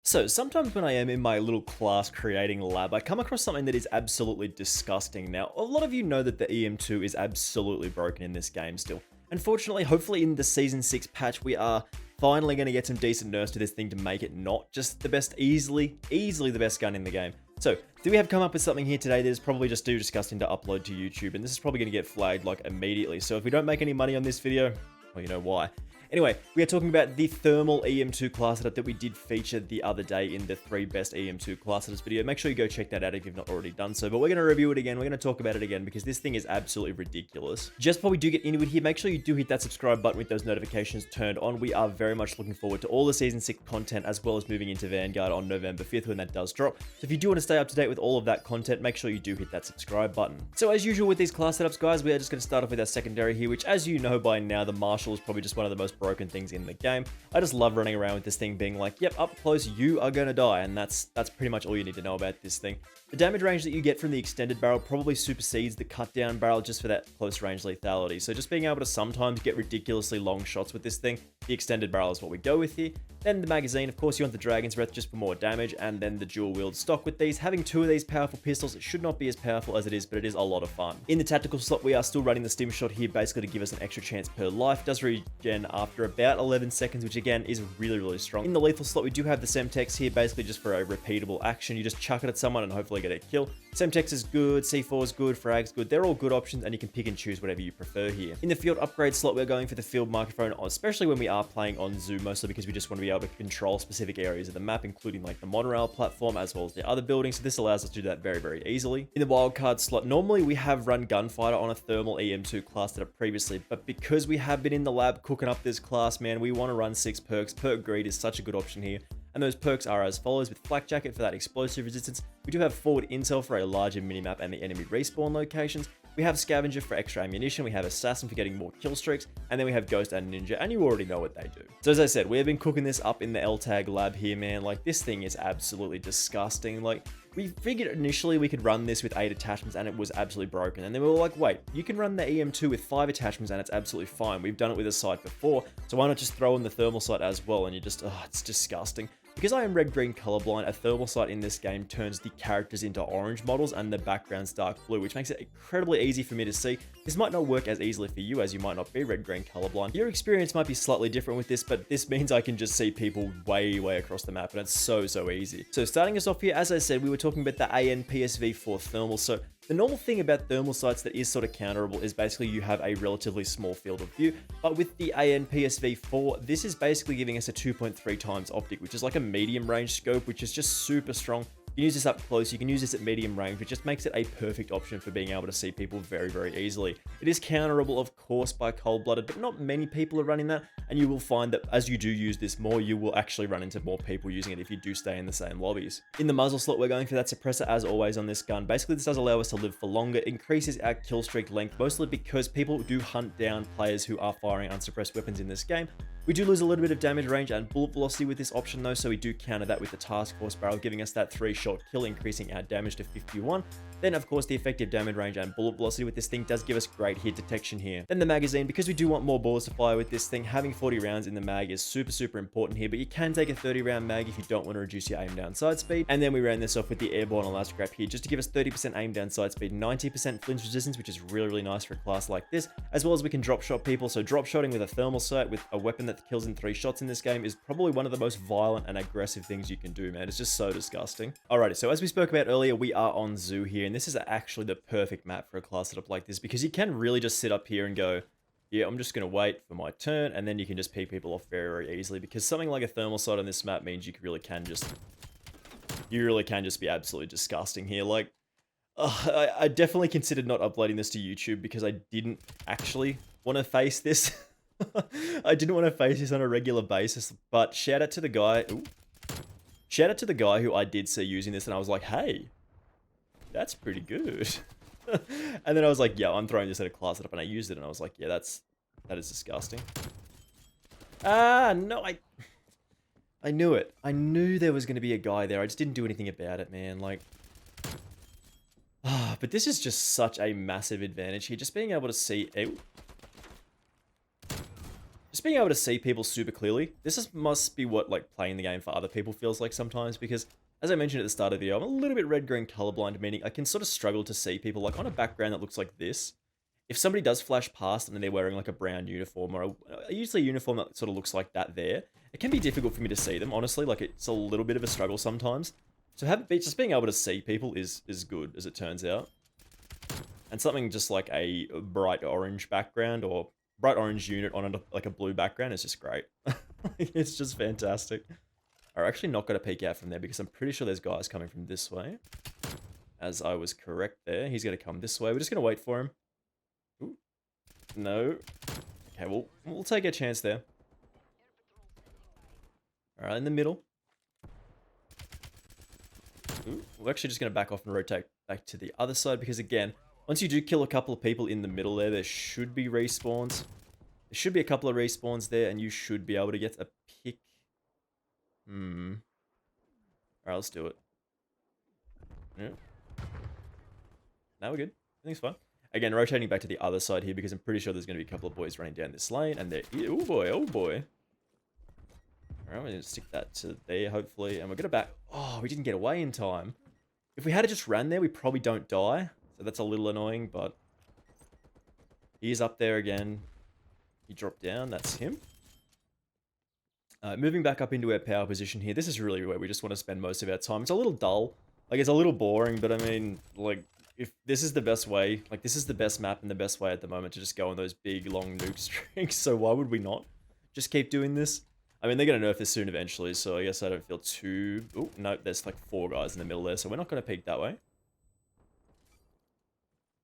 So sometimes when I am in my little class creating lab, I come across something that is absolutely disgusting. Now, a lot of you know that the EM2 is absolutely broken in this game still. Unfortunately, hopefully in the Season 6 patch, we are finally going to get some decent nerfs to this thing to make it not just the best, easily the best gun in the game. So, we have come up with something here today that is probably just too disgusting to upload to YouTube, and this is probably going to get flagged like immediately. So if we don't make any money on this video, well, you know why. Anyway, we are talking about the Thermal EM2 Class Setup that we did feature the other day in the 3 best EM2 Class Setups video. Make sure you go check that out if you've not already done so, but we're going to review it again. We're going to talk about it again because this thing is absolutely ridiculous. Just before we do get into it here, make sure you do hit that subscribe button with those notifications turned on. We are very much looking forward to all the Season 6 content as well as moving into Vanguard on November 5th when that does drop. So if you do want to stay up to date with all of that content, make sure you do hit that subscribe button. So as usual with these class setups, guys, we are just going to start off with our secondary here, which as you know by now, the Marshal is probably just one of the most broken things in the game. I just love running around with this thing being like, yep, up close, you are gonna die, and that's pretty much all you need to know about this thing. The damage range that you get from the extended barrel probably supersedes the cut down barrel just for that close range lethality. So just being able to sometimes get ridiculously long shots with this thing, the extended barrel is what we go with here. Then the magazine, of course, you want the Dragon's Breath just for more damage, and then the dual wield stock with these. Having 2 of these powerful pistols, it should not be as powerful as it is, but it is a lot of fun. In the tactical slot, we are still running the stim shot here, basically to give us an extra chance per life. Does regen after about 11 seconds, which again is really strong. In the lethal slot, we do have the Semtex here, basically just for a repeatable action. You just chuck it at someone and hopefully get a kill. Semtex is good, C4 is good, Frag's good. They're all good options, and you can pick and choose whatever you prefer here. In the field upgrade slot, we're going for the field microphone, especially when we are playing on Zoo, mostly because we just want to be able to control specific areas of the map, including like the monorail platform as well as the other buildings. So this allows us to do that very easily. In the wildcard slot, normally we have run gunfighter on a Thermal EM2 class setup previously, but because we have been in the lab cooking up this class, man, we want to run 6 perks. Perk greed is such a good option here. And those perks are as follows: with Flak Jacket for that explosive resistance, we do have forward intel for a larger minimap and the enemy respawn locations, we have Scavenger for extra ammunition, we have Assassin for getting more kill streaks, and then we have Ghost and Ninja, and you already know what they do. So as I said, we have been cooking this up in the LTAG lab here, man. Like, this thing is absolutely disgusting. Like, we figured initially we could run this with 8 attachments and it was absolutely broken. And then we were like, wait, you can run the EM2 with 5 attachments and it's absolutely fine. We've done it with a sight before, so why not just throw in the thermal sight as well? And you just, oh, it's disgusting. Because I am red-green colorblind, a thermal sight in this game turns the characters into orange models and the backgrounds dark blue, which makes it incredibly easy for me to see. This might not work as easily for you as you might not be red-green colorblind. Your experience might be slightly different with this, but this means I can just see people way across the map, and it's so easy. So starting us off here, as I said, we were talking about the AN/PSV-4 thermal. So the normal thing about thermal sights that is sort of counterable is basically you have a relatively small field of view, but with the AN/PSV-4, this is basically giving us a 2.3 times optic, which is like a medium range scope, which is just super strong. You can use this up close, you can use this at medium range, which just makes it a perfect option for being able to see people very easily. It is counterable, of course, by cold-blooded, but not many people are running that, and you will find that as you do use this more, you will actually run into more people using it if you do stay in the same lobbies. In the muzzle slot, we're going for that suppressor as always on this gun. Basically, this does allow us to live for longer, increases our kill streak length, mostly because people do hunt down players who are firing unsuppressed weapons in this game. We do lose a little bit of damage range and bullet velocity with this option though, so we do counter that with the Task Force barrel, giving us that 3-shot kill, increasing our damage to 51. Then of course the effective damage range and bullet velocity with this thing does give us great hit detection here. Then the magazine, because we do want more bullets to fire with this thing, having 40 rounds in the mag is super important here, but you can take a 30 round mag if you don't want to reduce your aim down sight speed. And then we ran this off with the airborne elastic wrap here, just to give us 30% aim down sight speed, 90% flinch resistance, which is really nice for a class like this, as well as we can drop shot people. So drop shotting with a thermal sight with a weapon that kills in 3 shots in this game is probably one of the most violent and aggressive things you can do, man. It's just so disgusting. Alrighty, so as we spoke about earlier, we are on Zoo here, and this is actually the perfect map for a class setup like this, because you can really just sit up here and go, yeah, I'm just going to wait for my turn, and then you can just pick people off very easily, because something like a thermal sight on this map means you really can just be absolutely disgusting here. Like, I definitely considered not uploading this to YouTube because I didn't actually want to face this. I didn't want to face this on a regular basis, but shout out to the guy. Shout out to the guy who I did see using this, and I was like, hey, that's pretty good. And then I was like, yeah, I'm throwing this at a class setup, and I used it, and I was like, yeah, that is disgusting. Ah, no, I knew it. I knew there was going to be a guy there. I just didn't do anything about it, man. Like, but this is just such a massive advantage here. Just being able to see, just being able to see people super clearly. Must be what like playing the game for other people feels like sometimes, because as I mentioned at the start of the video, I'm a little bit red-green colorblind, meaning I can sort of struggle to see people like on a background that looks like this. If somebody does flash past and they're wearing like a brown uniform or usually a uniform that sort of looks like that there, it can be difficult for me to see them, honestly. Like it's a little bit of a struggle sometimes. So just being able to see people is good, as it turns out. And something just like a bright orange background or bright orange unit on like a blue background is just great. It's just fantastic. I'm actually not going to peek out from there because I'm pretty sure there's guys coming from this way. As I was correct there. He's going to come this way. We're just going to wait for him. Ooh. No. Okay, we'll take a chance there. Alright, in the middle. Ooh, we're actually just going to back off and rotate back to the other side because, again, once you do kill a couple of people in the middle there should be respawns. There should be a couple of respawns there, and you should be able to get a pick. Alright, let's do it. Yeah. Now we're good. Everything's fine. Again, rotating back to the other side here because I'm pretty sure there's going to be a couple of boys running down this lane, and they're... Oh boy, oh boy. Alright, we're going to stick that to there, hopefully, and we're going to back... Oh, we didn't get away in time. If we had just ran there, we probably don't die. So that's a little annoying, but he's up there again. He dropped down. That's him. Moving back up into our power position here. This is really where we just want to spend most of our time. It's a little dull. Like, it's a little boring, but I mean, like, if this is the best way, like, this is the best map and the best way at the moment to just go on those big, long nuke streaks, so why would we not just keep doing this? I mean, they're going to nerf this soon eventually, so I guess I don't feel too... Oh, no, there's like 4 guys in the middle there, so we're not going to peek that way.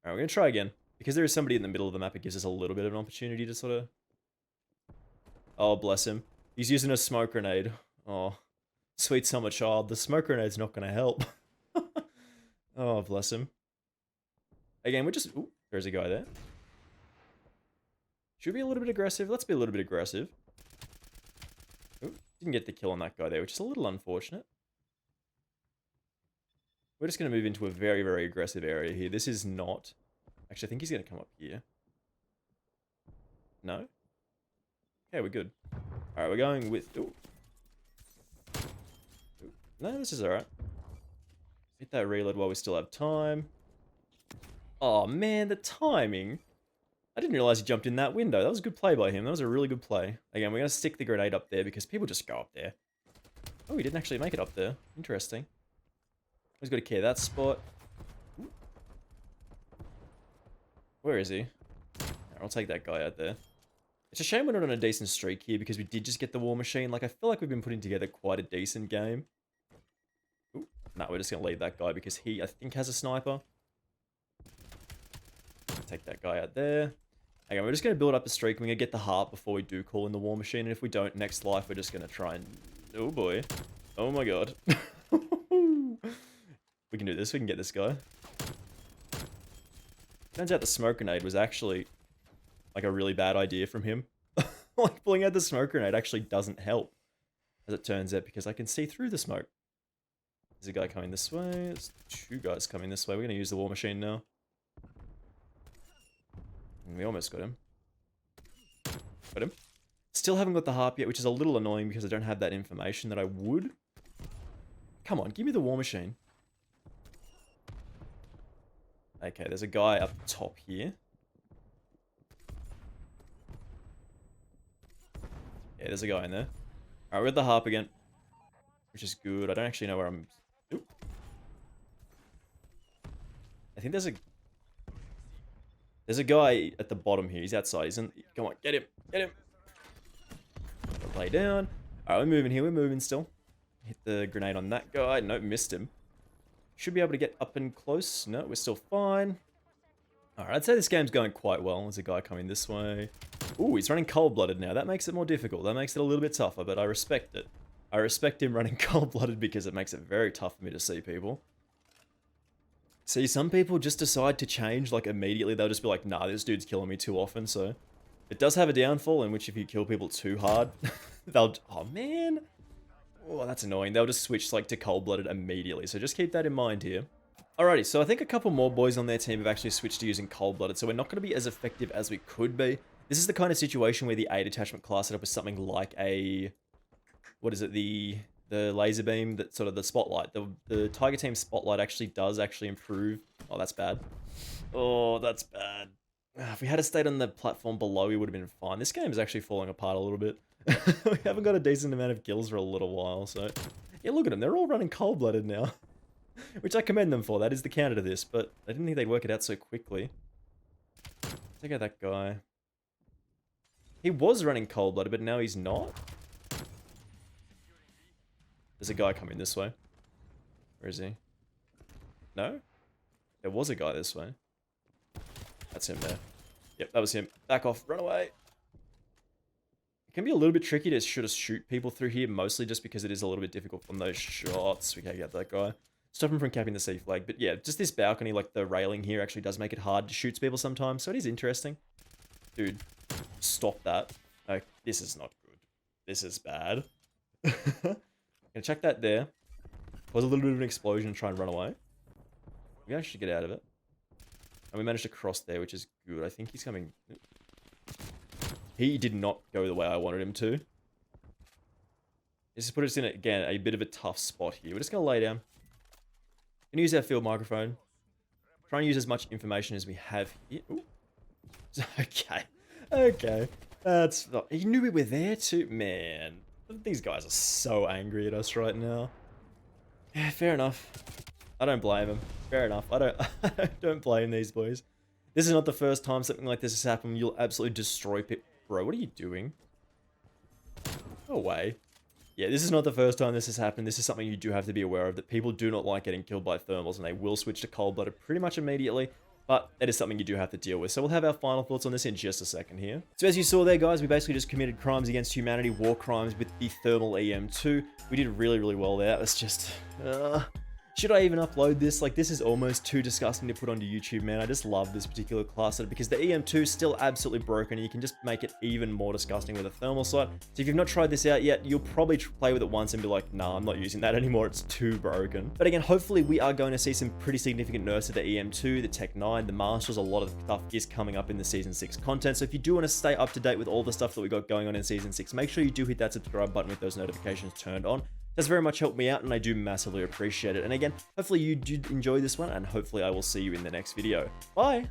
Alright, we're going to try again. Because there is somebody in the middle of the map, it gives us a little bit of an opportunity to sort of... Oh, bless him. He's using a smoke grenade. Oh, sweet summer child. The smoke grenade's not going to help. Oh, bless him. Again, we're just... Ooh, there's a guy there. Should we be a little bit aggressive? Let's be a little bit aggressive. Ooh, didn't get the kill on that guy there, which is a little unfortunate. We're just going to move into a very, very aggressive area here. This is not... Actually, I think he's going to come up here. No? Okay, we're good. Alright, we're going with... Ooh. Ooh. No, this is alright. Hit that reload while we still have time. Oh, man, the timing. I didn't realize he jumped in that window. That was a good play by him. That was a really good play. Again, we're going to stick the grenade up there because people just go up there. Oh, he didn't actually make it up there. Interesting. He's got to clear that spot. Where is he? I'll take that guy out there. It's a shame we're not on a decent streak here because we did just get the war machine. Like, I feel like we've been putting together quite a decent game. Ooh, no, we're just going to leave that guy because he, I think, has a sniper. Take that guy out there. Okay, we're just going to build up a streak. We're going to get the heart before we do call in the war machine. And if we don't, next life, we're just going to try and... Oh, boy. Oh, my God. We can do this. We can get this guy. Turns out the smoke grenade was actually like a really bad idea from him. Like pulling out the smoke grenade actually doesn't help, as it turns out, because I can see through the smoke. There's a guy coming this way. There's 2 guys coming this way. We're going to use the war machine now. And we almost got him. Got him. Still haven't got the harp yet, which is a little annoying because I don't have that information that I would. Come on, give me the war machine. Okay, there's a guy up top here. Yeah, there's a guy in there. Alright, we're at the harp again. Which is good. I don't actually know where I'm... Oop. I think there's a... There's a guy at the bottom here. He's outside. He's in... Come on, get him. Get him. Play down. Alright, we're moving here. We're moving still. Hit the grenade on that guy. Nope, missed him. Should be able to get up and close. No, we're still fine. Alright, I'd say this game's going quite well. There's a guy coming this way. Ooh, he's running cold-blooded now. That makes it more difficult. That makes it a little bit tougher, but I respect it. I respect him running cold-blooded because it makes it very tough for me to see people. See, some people just decide to change, like, immediately. They'll just be like, nah, this dude's killing me too often, so... It does have a downfall in which if you kill people too hard, they'll... Oh, man! Oh, that's annoying. They'll just switch, like, to cold-blooded immediately, so just keep that in mind here. Alrighty, so I think a couple more boys on their team have actually switched to using cold-blooded, so we're not going to be as effective as we could be. This is the kind of situation where the 8 attachment class setup is something like a, what is it, the laser beam, that sort of the spotlight. The Tiger Team spotlight does improve. Oh, that's bad. Oh, that's bad. If we had stayed on the platform below, we would have been fine. This game is actually falling apart a little bit. We haven't got a decent amount of kills for a little while, so... Yeah, look at them. They're all running cold-blooded now. Which I commend them for. That is the counter to this, but I didn't think they'd work it out so quickly. Check out that guy. He was running cold-blooded, but now he's not. There's a guy coming this way. Where is he? No? There was a guy this way. That's him there. Yep, that was him. Back off. Run away. It can be a little bit tricky to shoot people through here, mostly just because it is a little bit difficult from those shots. We can't get that guy. Stop him from capping the C flag. But yeah, just this balcony, like the railing here, actually does make it hard to shoot people sometimes. So it is interesting. Dude, stop that. Oh, this is not good. This is bad. Gonna check that there. Was a little bit of an explosion and try and run away. We actually get out of it. And we managed to cross there, which is good. I think he's coming... He did not go the way I wanted him to. This has put us in, again, a bit of a tough spot here. We're just going to lay down. Gonna use our field microphone. Try and use as much information as we have here. Ooh. Okay. Okay. That's... He knew we were there too? Man. These guys are so angry at us right now. Yeah, fair enough. I don't blame them. Fair enough. I don't blame these boys. This is not the first time something like this has happened. You'll absolutely destroy people. Bro, what are you doing? Go away. Yeah, this is not the first time this has happened. This is something you do have to be aware of, that people do not like getting killed by thermals, and they will switch to cold-blooded pretty much immediately. But that is something you do have to deal with. So we'll have our final thoughts on this in just a second here. So as you saw there, guys, we basically just committed crimes against humanity, war crimes with the Thermal EM2. We did really, really well there. That was just... should I even upload this? Like, this is almost too disgusting to put onto YouTube, man. I just love this particular class setup because the EM2 is still absolutely broken, and you can just make it even more disgusting with a thermal sight. So if you've not tried this out yet, you'll probably play with it once and be like, nah, I'm not using that anymore. It's too broken. But again, hopefully we are going to see some pretty significant nerfs to the EM2, the Tech 9, the Marshals. A lot of stuff is coming up in the Season 6 content. So if you do want to stay up to date with all the stuff that we got going on in Season 6, make sure you do hit that subscribe button with those notifications turned on. That's very much helped me out, and I do massively appreciate it. And again, hopefully you did enjoy this one, and hopefully I will see you in the next video. Bye!